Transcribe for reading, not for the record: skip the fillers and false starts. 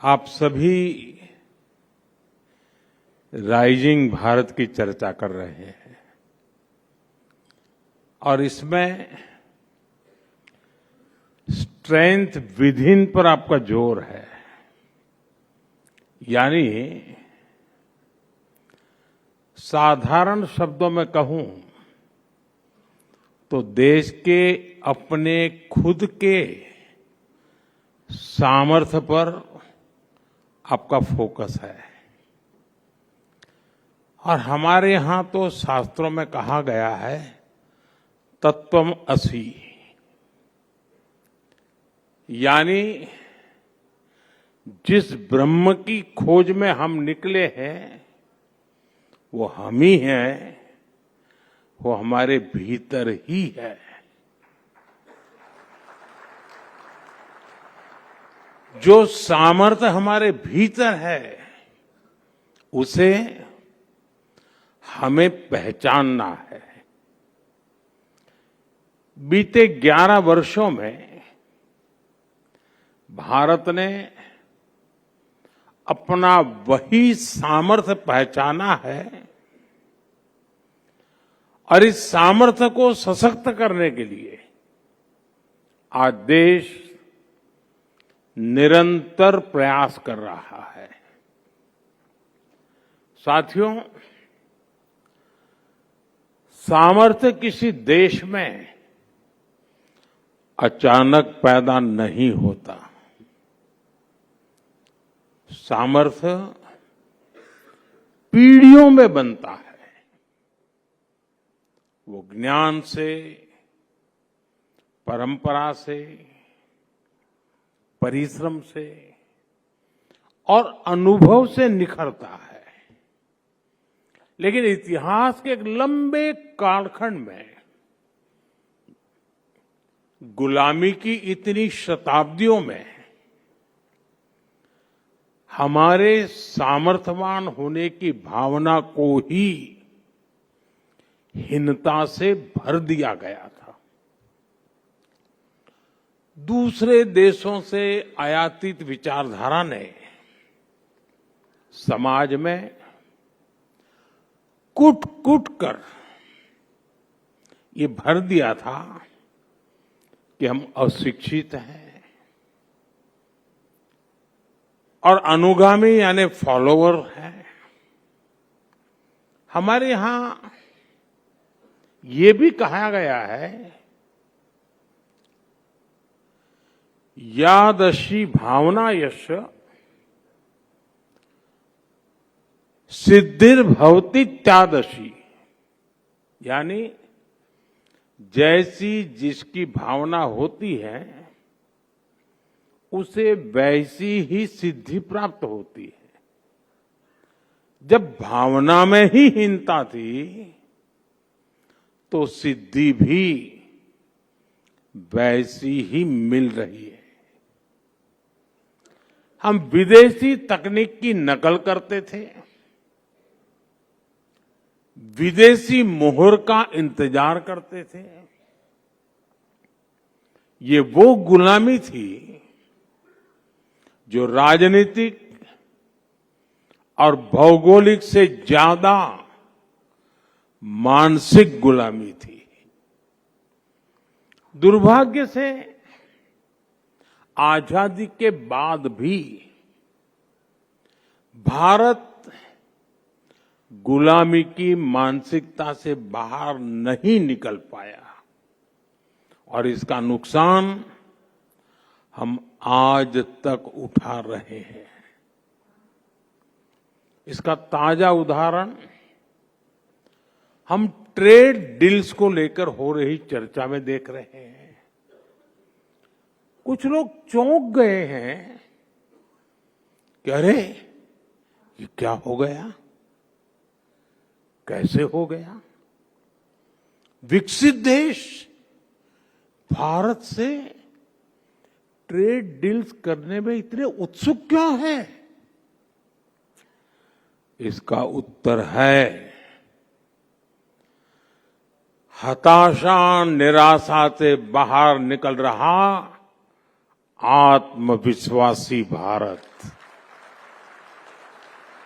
आप सभी राइजिंग भारत की चर्चा कर रहे हैं और इसमें स्ट्रेंथ विद इन पर आपका जोर है। यानी साधारण शब्दों में कहूं तो देश के अपने खुद के सामर्थ्य पर आपका फोकस है। और हमारे यहां तो शास्त्रों में कहा गया है तत्वम असि, यानी जिस ब्रह्म की खोज में हम निकले हैं वो हम ही हैं, वो हमारे भीतर ही है। जो सामर्थ्य हमारे भीतर है उसे हमें पहचानना है। बीते 11 वर्षों में भारत ने अपना वही सामर्थ्य पहचाना है और इस सामर्थ्य को सशक्त करने के लिए आज देश निरंतर प्रयास कर रहा है। साथियों, सामर्थ्य किसी देश में अचानक पैदा नहीं होता। सामर्थ्य पीढ़ियों में बनता है। वो ज्ञान से, परंपरा से, परिश्रम से और अनुभव से निखरता है। लेकिन इतिहास के एक लंबे कालखंड में गुलामी की इतनी शताब्दियों में हमारे सामर्थ्यवान होने की भावना को ही हीनता से भर दिया गया था। दूसरे देशों से आयातित विचारधारा ने समाज में कूट कूट कर ये भर दिया था कि हम अशिक्षित हैं और अनुगामी यानी फॉलोवर हैं। हमारे यहां ये भी कहा गया है यादशी भावना यश सिद्धिर्भवति त्यादशी, यानी जैसी जिसकी भावना होती है उसे वैसी ही सिद्धि प्राप्त होती है। जब भावना में ही हीनता थी तो सिद्धि भी वैसी ही मिल रही है। हम विदेशी तकनीक की नकल करते थे, विदेशी मोहर का इंतजार करते थे। ये वो गुलामी थी जो राजनीतिक और भौगोलिक से ज्यादा मानसिक गुलामी थी। दुर्भाग्य से आजादी के बाद भी भारत गुलामी की मानसिकता से बाहर नहीं निकल पाया और इसका नुकसान हम आज तक उठा रहे हैं। इसका ताजा उदाहरण हम ट्रेड डील्स को लेकर हो रही चर्चा में देख रहे हैं। कुछ लोग चौंक गए हैं कि अरे ये क्या हो गया, कैसे हो गया। विकसित देश भारत से ट्रेड डील्स करने में इतने उत्सुक क्यों है? इसका उत्तर है हताशा निराशा से बाहर निकल रहा आत्मविश्वासी भारत।